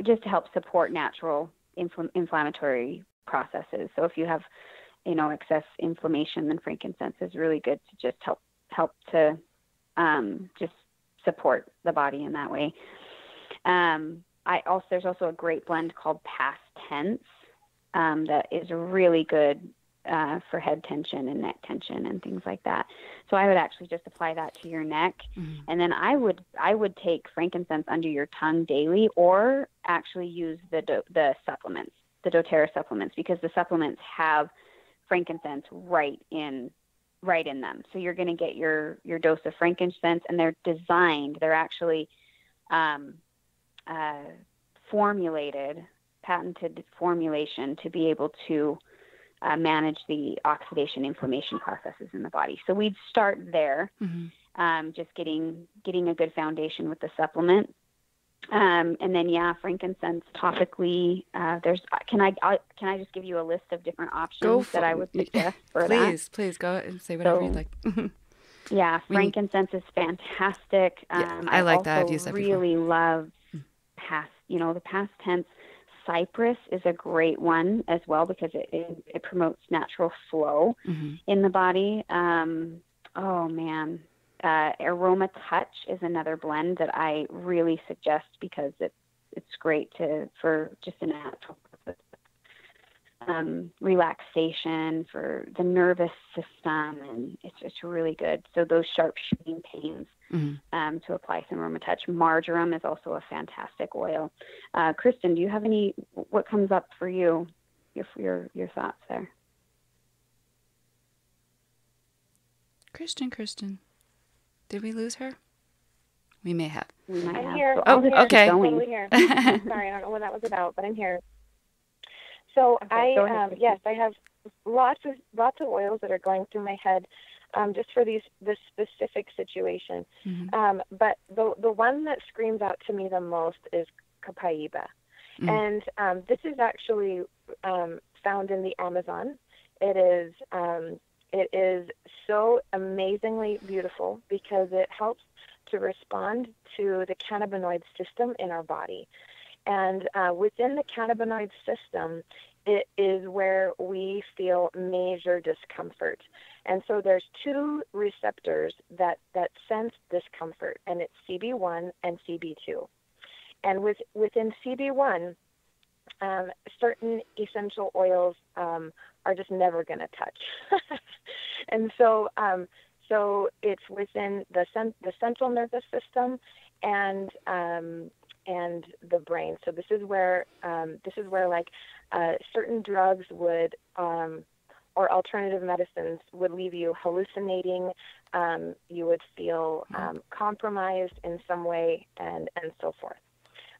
just to help support natural inflammatory processes. So if you have excess inflammation, then frankincense is really good to just help to just support the body in that way. There's also a great blend called Past Tense that is really good for head tension and neck tension and things like that. So I would actually just apply that to your neck, and then I would take frankincense under your tongue daily, or actually use the supplements, the doTERRA supplements, because the supplements have frankincense right in them. So you're going to get your dose of frankincense, and they're actually patented formulation to be able to manage the oxidation inflammation processes in the body. So we'd start there, just getting a good foundation with the supplement. And then, frankincense topically. Can I just give you a list of different options that I would suggest for that? Please go and say whatever you'd like. Yeah, frankincense is fantastic. I like that. I've used that before. I really love the past tense. Cypress is a great one as well, because it promotes natural flow in the body. Aroma Touch is another blend that I really suggest, because it's great for just a natural relaxation for the nervous system, and it's really good. So those sharp shooting pains, to apply some Aroma Touch. Marjoram is also a fantastic oil. Kristen, do you have what comes up for you, your thoughts there? Kristen. Did we lose her? We may have. We might have. Here. So I'm here. Okay. Totally here. Sorry, I don't know what that was about, but I'm here. So okay, I have lots of oils that are going through my head, just for this specific situation. But the one that screams out to me the most is copaiba, and this is actually found in the Amazon. It is so amazingly beautiful, because it helps to respond to the cannabinoid system in our body. And within the cannabinoid system, it is where we feel major discomfort. And so there's two receptors that sense discomfort, and it's CB1 and CB2. And within CB1, certain essential oils are just never going to touch. And so it's within the central nervous system and the brain. So this is where like certain drugs would or alternative medicines would leave you hallucinating. You would feel compromised in some way, and so forth.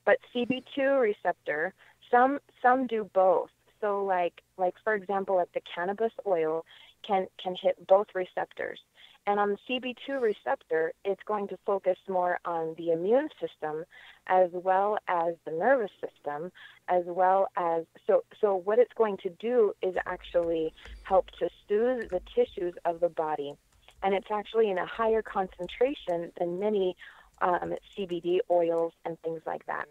But CB2 receptor, some do both. So like for example, like the cannabis oil can hit both receptors. And on the CB2 receptor, it's going to focus more on the immune system as well as the nervous system, as well as, so what it's going to do is actually help to soothe the tissues of the body. And it's actually in a higher concentration than many CBD oils and things like that.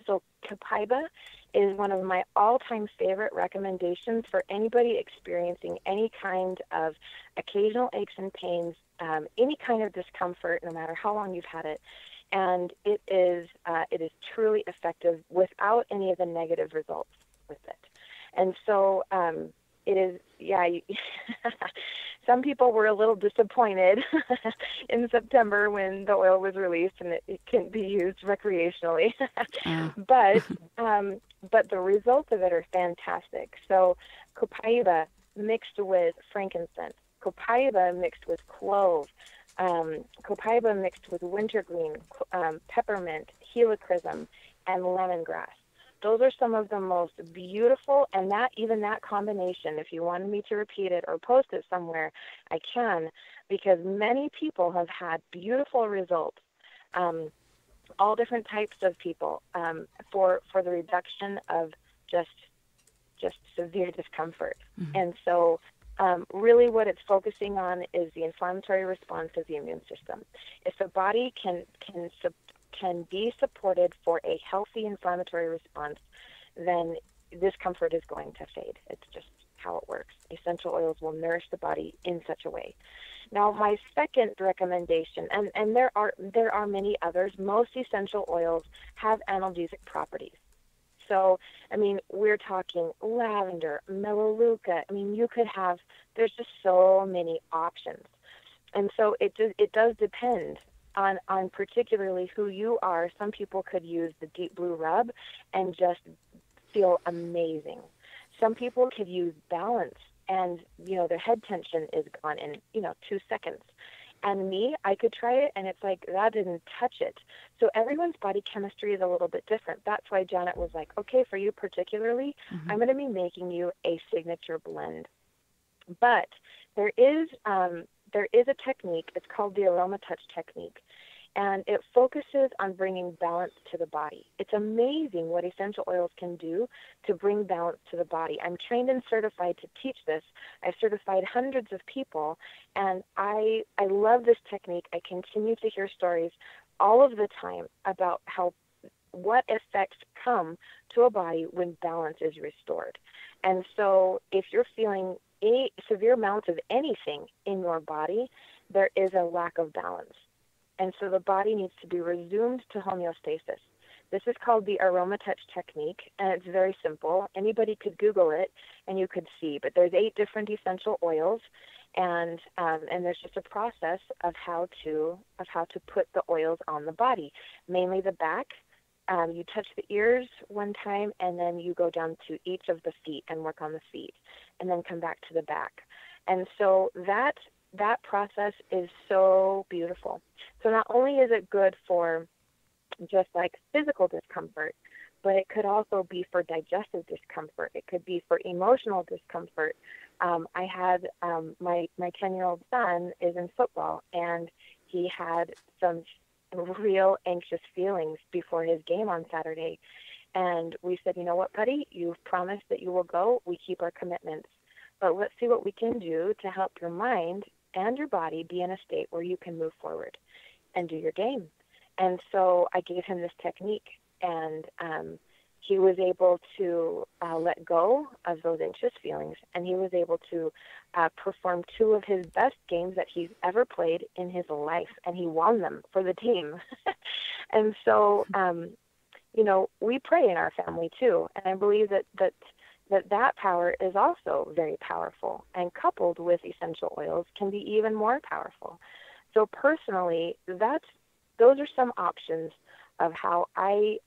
So copaiba is one of my all-time favorite recommendations for anybody experiencing any kind of occasional aches and pains, any kind of discomfort, no matter how long you've had it. And it is truly effective without any of the negative results with it. And so it is, some people were a little disappointed in September when the oil was released and it couldn't be used recreationally. But the results of it are fantastic. So copaiba mixed with frankincense, copaiba mixed with clove, copaiba mixed with wintergreen, peppermint, helichrysum, and lemongrass. Those are some of the most beautiful, and even that combination, if you wanted me to repeat it or post it somewhere, I can, because many people have had beautiful results, all different types of people, for the reduction of just severe discomfort. Mm-hmm. And so really what it's focusing on is the inflammatory response of the immune system. If the body can be supported for a healthy inflammatory response, then discomfort is going to fade. It's just how it works. Essential oils will nourish the body in such a way. Now, my second recommendation, and there are many others, most essential oils have analgesic properties. So, I mean, we're talking lavender, melaleuca. I mean, there's just so many options. And so it does depend on particularly who you are. Some people could use the deep blue rub and just feel amazing. Some people could use balance and, their head tension is gone in, 2 seconds. And me, I could try it and it's like, that didn't touch it. So everyone's body chemistry is a little bit different. That's why Janet was like, okay, for you particularly, mm-hmm. I'm going to be making you a signature blend. But there is a technique, it's called the Aroma Touch technique, and it focuses on bringing balance to the body. It's amazing what essential oils can do to bring balance to the body. I'm trained and certified to teach this. I've certified hundreds of people, and I love this technique. I continue to hear stories all of the time about what effects come to a body when balance is restored. And so if you're feeling any severe amounts of anything in your body, there is a lack of balance. And so the body needs to be resumed to homeostasis. This is called the Aroma Touch technique, and it's very simple. Anybody could Google it, and you could see. But there's 8 different essential oils, and there's just a process of how to put the oils on the body, mainly the back. You touch the ears one time, and then you go down to each of the feet and work on the feet, and then come back to the back. And so that process is so beautiful. So not only is it good for just like physical discomfort, but it could also be for digestive discomfort. It could be for emotional discomfort. I had my 10-year-old son is in football, and he had some real anxious feelings before his game on Saturday. And we said, you know what, buddy, you've promised that you will go. We keep our commitments. But let's see what we can do to help your mind and your body be in a state where you can move forward. and do your game. And so I gave him this technique, and he was able to let go of those anxious feelings, and he was able to perform 2 of his best games that he's ever played in his life, and he won them for the team. And so, we pray in our family too, and I believe that power is also very powerful, and coupled with essential oils can be even more powerful. So personally, those are some options of how I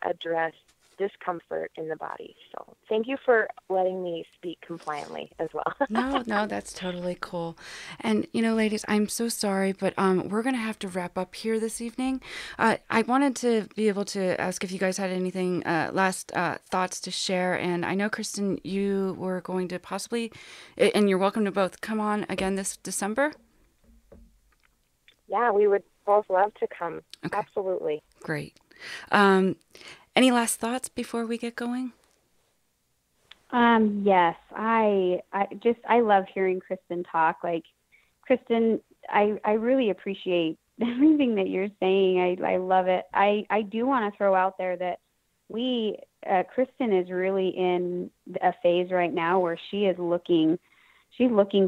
address discomfort in the body. So thank you for letting me speak compliantly as well. No, that's totally cool. And, ladies, I'm so sorry, but we're going to have to wrap up here this evening. I wanted to be able to ask if you guys had anything, last thoughts to share. And I know, Kristen, you were going to possibly, and you're welcome to both, come on again this December. Yeah, we would both love to come. Okay. Absolutely. Great. Any last thoughts before we get going? Yes, I love hearing Kristen talk. Like, Kristen, I really appreciate everything that you're saying. I love it. I do want to throw out there that Kristen is really in a phase right now where she's looking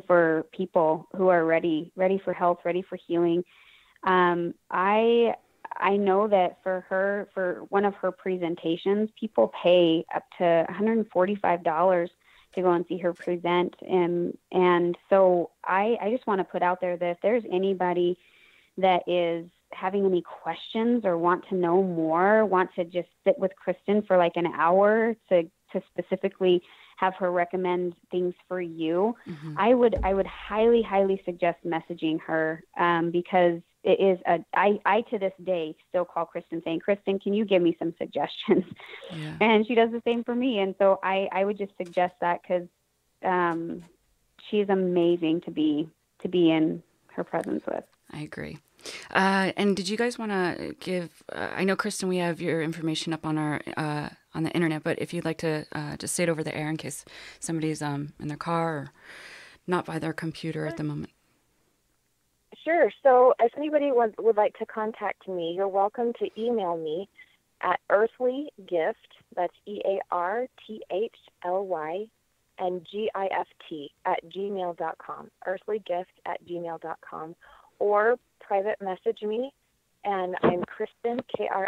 for people who are ready for health, ready for healing. I know that for one of her presentations, people pay up to $145 to go and see her present. And so I just want to put out there that if there's anybody that is having any questions or want to know more, want to just sit with Kristen for like an hour to specifically have her recommend things for you, mm-hmm. I would highly, highly suggest messaging her, because it is I to this day still call Kristen saying, Kristen, can you give me some suggestions? Yeah. And she does the same for me. And so I would just suggest that, because she's amazing to be in her presence with. I agree. And did you guys want to give, I know, Kristen, we have your information up on our on the internet, but if you'd like to just say it over the air in case somebody's in their car or not by their computer at the moment. Sure. So if anybody would like to contact me, you're welcome to email me at earthlygift, that's EARTHLY, and GIFT @gmail.com, earthlygift@gmail.com, or private message me, and I'm Kristen, Kristen,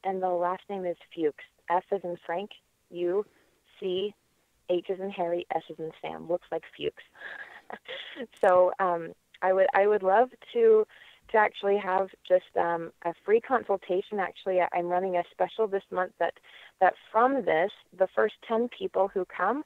and the last name is Fuchs, F as in Frank, U, C, H as in Harry, S as in Sam, looks like Fuchs. So I would love to actually have just a free consultation. Actually, I'm running a special this month that from this, the first 10 people who come,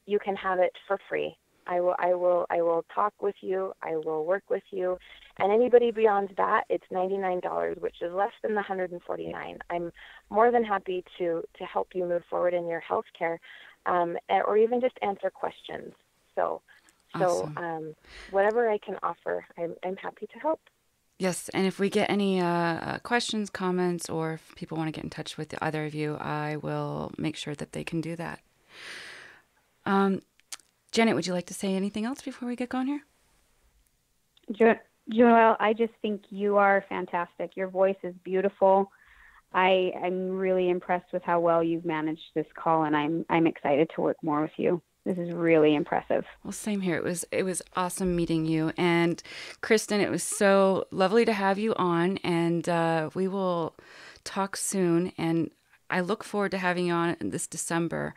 you can have it for free. I will talk with you. I will work with you, and anybody beyond that, it's $99, which is less than the $149. I'm more than happy to help you move forward in your health care, or even just answer questions. So awesome. Whatever I can offer, I'm happy to help. Yes, and if we get any questions, comments, or if people want to get in touch with either of you, I will make sure that they can do that. Janet, would you like to say anything else before we get going here? Jonelle, I just think you are fantastic. Your voice is beautiful. I'm really impressed with how well you've managed this call, and I'm excited to work more with you. This is really impressive. Well, same here. It was awesome meeting you. And Kristen, it was so lovely to have you on, and we will talk soon. And I look forward to having you on this December.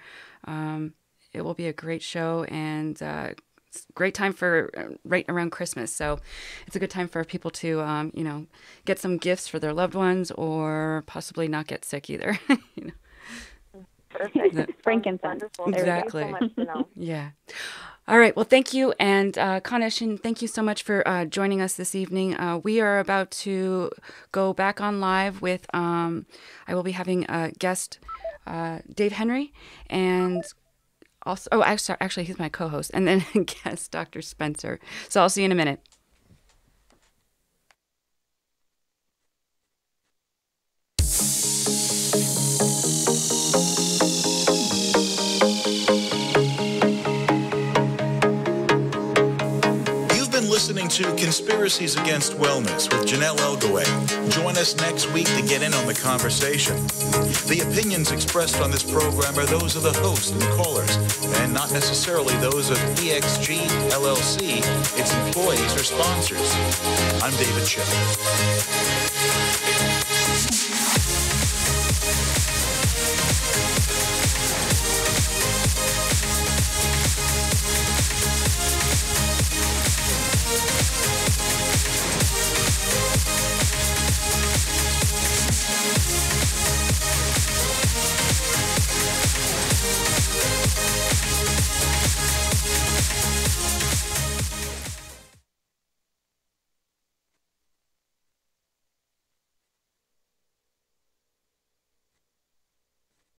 It will be a great show, and it's a great time for right around Christmas. So it's a good time for people to, get some gifts for their loved ones, or possibly not get sick either. Perfect. Frankincense. Exactly. So much to know. Yeah. All right. Well, thank you. And Kanishan, thank you so much for joining us this evening. We are about to go back on live with, I will be having a guest, Dave Henry, and also, actually, he's my co-host, and then guest Dr. Spencer. So I'll see you in a minute. Listening to Conspiracies Against Wellness with Jonelle Elgaway. Join us next week to get in on the conversation. The opinions expressed on this program are those of the host and callers, and not necessarily those of EXG, LLC, its employees, or sponsors. I'm David Chipp.